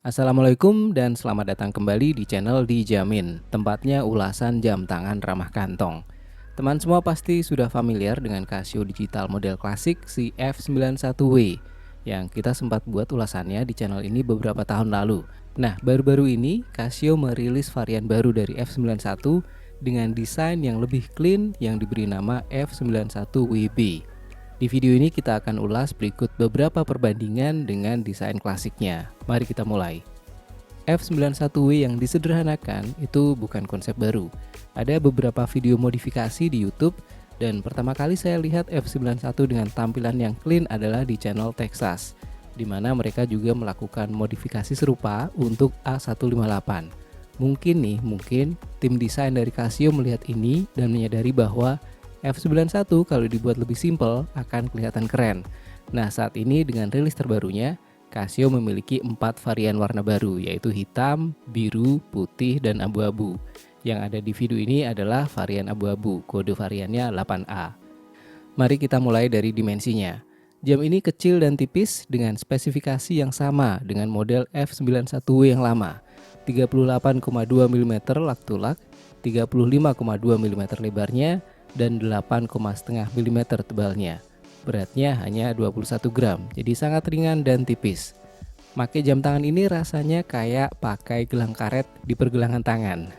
Assalamualaikum dan selamat datang kembali di channel Dijamin, tempatnya ulasan jam tangan ramah kantong. Teman semua pasti sudah familiar dengan Casio digital model klasik si F91W yang kita sempat buat ulasannya di channel ini beberapa tahun lalu. Nah, baru-baru ini Casio merilis varian baru dari F91 dengan desain yang lebih clean yang diberi nama F91WB. Di video ini kita akan ulas berikut beberapa perbandingan dengan desain klasiknya. Mari kita mulai. F91W yang disederhanakan itu bukan konsep baru. Ada beberapa video modifikasi di YouTube dan pertama kali saya lihat F91 dengan tampilan yang clean adalah di channel Texas, di mana mereka juga melakukan modifikasi serupa untuk A158. Mungkin tim desain dari Casio melihat ini dan menyadari bahwa F91 kalau dibuat lebih simpel akan kelihatan keren. Nah, saat ini dengan rilis terbarunya, Casio memiliki 4 varian warna baru, yaitu hitam, biru, putih, dan abu-abu. Yang ada di video ini adalah varian abu-abu, kode variannya 8A. Mari kita mulai dari dimensinya. Jam ini kecil dan tipis dengan spesifikasi yang sama dengan model F91W yang lama. 38,2 mm lak to lak, 35,2 mm lebarnya, dan 8,5 mm tebalnya. Beratnya hanya 21 gram, jadi sangat ringan dan tipis. Pakai jam tangan ini rasanya kayak pakai gelang karet di pergelangan tangan.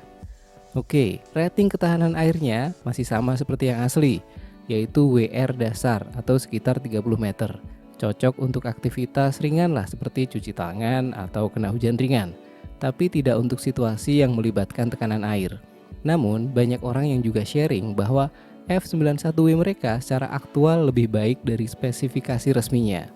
Oke, rating ketahanan airnya masih sama seperti yang asli, yaitu WR dasar atau sekitar 30 meter. Cocok untuk aktivitas ringan lah seperti cuci tangan atau kena hujan ringan, tapi tidak untuk situasi yang melibatkan tekanan air. Namun, banyak orang yang juga sharing bahwa F91W mereka secara aktual lebih baik dari spesifikasi resminya.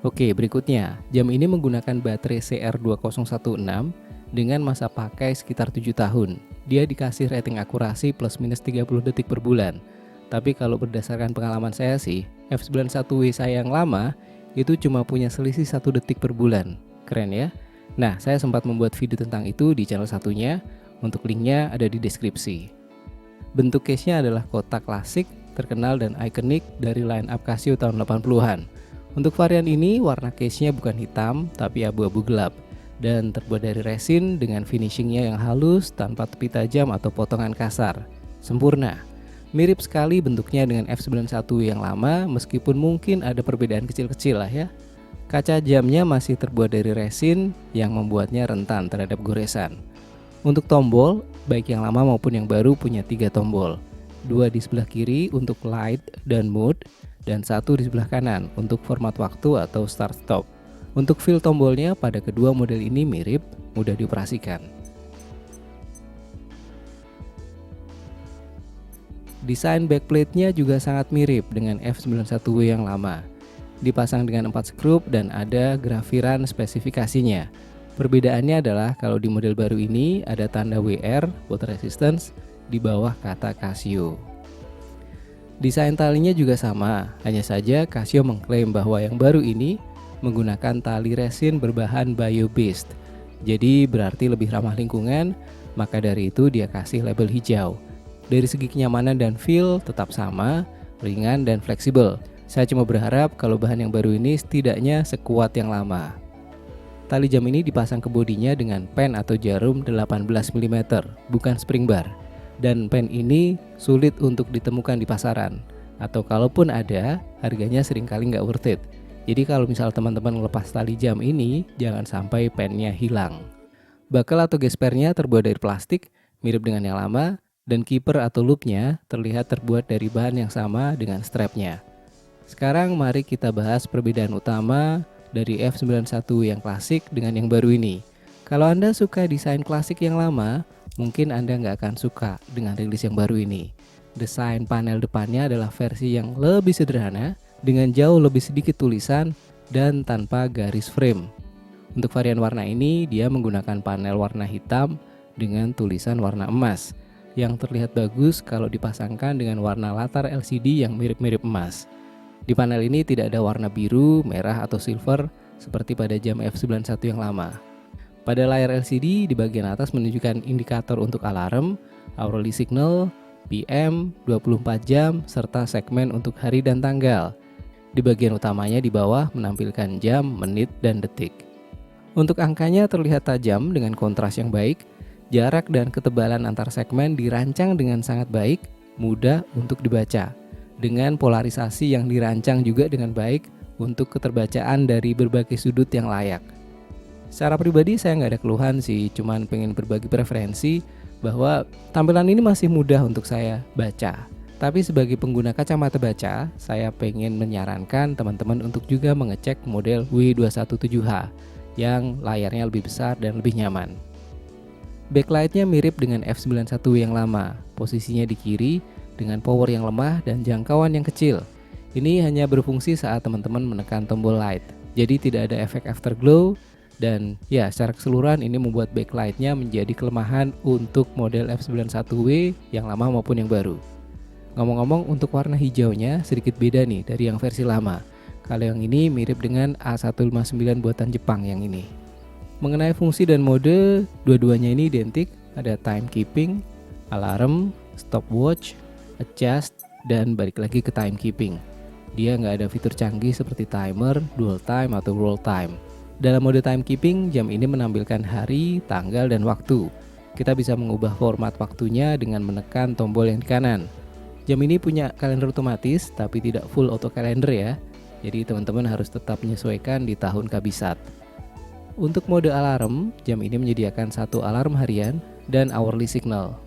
Oke, berikutnya, jam ini menggunakan baterai CR2016 dengan masa pakai sekitar 7 tahun. Dia dikasih rating akurasi plus minus 30 detik per bulan. Tapi kalau berdasarkan pengalaman saya sih, F91W saya yang lama itu cuma punya selisih 1 detik per bulan. Keren ya? Nah, saya sempat membuat video tentang itu di channel satunya. Untuk linknya ada di deskripsi. Bentuk case-nya adalah kotak klasik, terkenal dan ikonik dari line up Casio tahun 80-an. Untuk varian ini, warna case-nya bukan hitam, tapi abu-abu gelap. Dan terbuat dari resin dengan finishingnya yang halus, tanpa tepi tajam atau potongan kasar. Sempurna. Mirip sekali bentuknya dengan F91 yang lama, meskipun mungkin ada perbedaan kecil-kecil lah ya. Kaca jamnya masih terbuat dari resin yang membuatnya rentan terhadap goresan. Untuk tombol, baik yang lama maupun yang baru punya 3 tombol. 2 di sebelah kiri untuk light dan mode, dan 1 di sebelah kanan untuk format waktu atau start stop. Untuk feel tombolnya pada kedua model ini mirip, mudah dioperasikan. Desain backplate-nya juga sangat mirip dengan F91W yang lama. Dipasang dengan 4 skrup dan ada grafiran spesifikasinya. Perbedaannya adalah kalau di model baru ini ada tanda WR, water resistance, di bawah kata Casio. Desain talinya juga sama, hanya saja Casio mengklaim bahwa yang baru ini menggunakan tali resin berbahan bio-based. Jadi berarti lebih ramah lingkungan, maka dari itu dia kasih label hijau. Dari segi kenyamanan dan feel tetap sama, ringan dan fleksibel. Saya cuma berharap kalau bahan yang baru ini setidaknya sekuat yang lama. Tali jam ini dipasang ke bodinya dengan pen atau jarum 18 mm, bukan spring bar. Dan pen ini sulit untuk ditemukan di pasaran. Atau kalaupun ada, harganya seringkali nggak worth it. Jadi kalau misal teman-teman melepas tali jam ini, jangan sampai pennya hilang. Buckle atau gespernya terbuat dari plastik, mirip dengan yang lama, dan keeper atau loopnya terlihat terbuat dari bahan yang sama dengan strapnya. Sekarang mari kita bahas perbedaan utama dari F91 yang klasik dengan yang baru ini. Kalau Anda suka desain klasik yang lama, mungkin Anda nggak akan suka dengan rilis yang baru ini. Desain panel depannya adalah versi yang lebih sederhana, dengan jauh lebih sedikit tulisan dan tanpa garis frame. Untuk varian warna ini, dia menggunakan panel warna hitam dengan tulisan warna emas, yang terlihat bagus kalau dipasangkan dengan warna latar LCD yang mirip-mirip emas. Di panel ini tidak ada warna biru, merah, atau silver seperti pada jam F91 yang lama. Pada layar LCD di bagian atas menunjukkan indikator untuk alarm, hourly signal, PM, 24 jam, serta segmen untuk hari dan tanggal. Di bagian utamanya di bawah menampilkan jam, menit, dan detik. Untuk angkanya terlihat tajam dengan kontras yang baik, jarak dan ketebalan antar segmen dirancang dengan sangat baik, mudah untuk dibaca. Dengan polarisasi yang dirancang juga dengan baik untuk keterbacaan dari berbagai sudut yang layak. Secara pribadi saya nggak ada keluhan sih, cuman pengen berbagi preferensi bahwa tampilan ini masih mudah untuk saya baca. Tapi sebagai pengguna kacamata baca, saya pengen menyarankan teman-teman untuk juga mengecek model W217H yang layarnya lebih besar dan lebih nyaman. Backlightnya mirip dengan F91W yang lama, posisinya di kiri dengan power yang lemah dan jangkauan yang kecil. Ini hanya berfungsi saat teman-teman menekan tombol light, jadi tidak ada efek afterglow. Dan ya, secara keseluruhan ini membuat backlightnya menjadi kelemahan untuk model F91W yang lama maupun yang baru. Ngomong-ngomong, untuk warna hijaunya sedikit beda nih dari yang versi lama. Kalau yang ini mirip dengan A159 buatan Jepang yang ini. Mengenai fungsi dan mode, dua-duanya ini identik. Ada timekeeping, alarm, stopwatch, adjust, dan balik lagi ke timekeeping. Dia nggak ada fitur canggih seperti timer, dual time, atau roll time. Dalam mode timekeeping, jam ini menampilkan hari, tanggal, dan waktu. Kita bisa mengubah format waktunya dengan menekan tombol yang di kanan. Jam ini punya kalender otomatis, tapi tidak full auto calendar ya. Jadi teman-teman harus tetap menyesuaikan di tahun kabisat. Untuk mode alarm, jam ini menyediakan satu alarm harian dan hourly signal.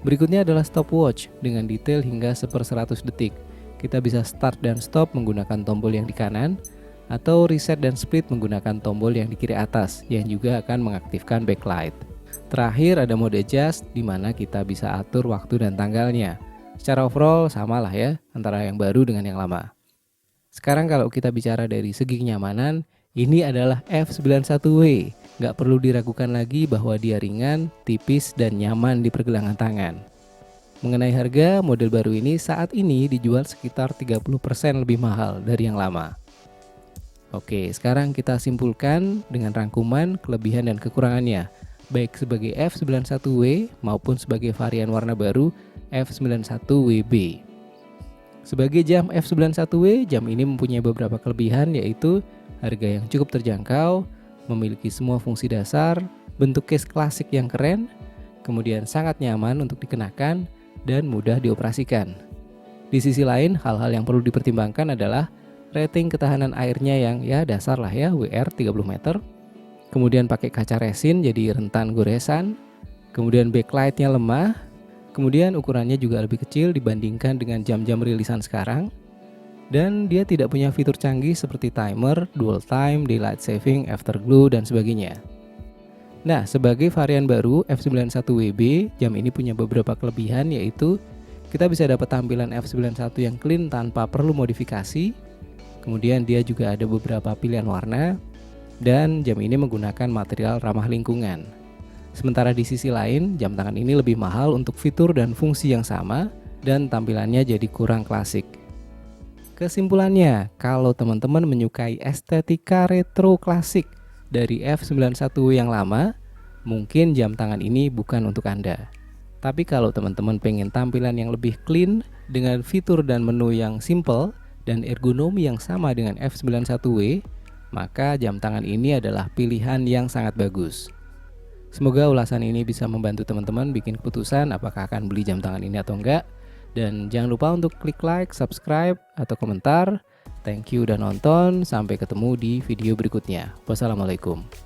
Berikutnya adalah stopwatch dengan detail hingga 1/100 detik. Kita bisa start dan stop menggunakan tombol yang di kanan, atau reset dan split menggunakan tombol yang di kiri atas, yang juga akan mengaktifkan backlight. Terakhir ada mode adjust, di mana kita bisa atur waktu dan tanggalnya. Secara overall samalah ya antara yang baru dengan yang lama. Sekarang kalau kita bicara dari segi kenyamanan, ini adalah F91W. Nggak perlu diragukan lagi bahwa dia ringan, tipis, dan nyaman di pergelangan tangan. Mengenai harga, model baru ini saat ini dijual sekitar 30% lebih mahal dari yang lama. Oke, sekarang kita simpulkan dengan rangkuman kelebihan dan kekurangannya, baik sebagai F91W maupun sebagai varian warna baru F91WB. Sebagai jam F91W, jam ini mempunyai beberapa kelebihan, yaitu harga yang cukup terjangkau, memiliki semua fungsi dasar, bentuk case klasik yang keren, kemudian sangat nyaman untuk dikenakan, dan mudah dioperasikan. Di sisi lain, hal-hal yang perlu dipertimbangkan adalah rating ketahanan airnya yang ya dasar lah ya, WR 30 meter. Kemudian pakai kaca resin jadi rentan goresan. Kemudian backlightnya lemah. Kemudian ukurannya juga lebih kecil dibandingkan dengan jam-jam rilisan sekarang. Dan dia tidak punya fitur canggih seperti timer, dual time, daylight saving, afterglow, dan sebagainya. Nah, sebagai varian baru F91WB, jam ini punya beberapa kelebihan, yaitu kita bisa dapat tampilan F91 yang clean tanpa perlu modifikasi. Kemudian dia juga ada beberapa pilihan warna, dan jam ini menggunakan material ramah lingkungan. Sementara di sisi lain, jam tangan ini lebih mahal untuk fitur dan fungsi yang sama, dan tampilannya jadi kurang klasik. Kesimpulannya, kalau teman-teman menyukai estetika retro klasik dari F91 yang lama, mungkin jam tangan ini bukan untuk Anda. Tapi kalau teman-teman pengen tampilan yang lebih clean, dengan fitur dan menu yang simple, dan ergonomi yang sama dengan F91W, maka jam tangan ini adalah pilihan yang sangat bagus. Semoga ulasan ini bisa membantu teman-teman bikin keputusan apakah akan beli jam tangan ini atau enggak. Dan jangan lupa untuk klik like, subscribe, atau komentar. Thank you udah nonton, sampai ketemu di video berikutnya. Wassalamualaikum.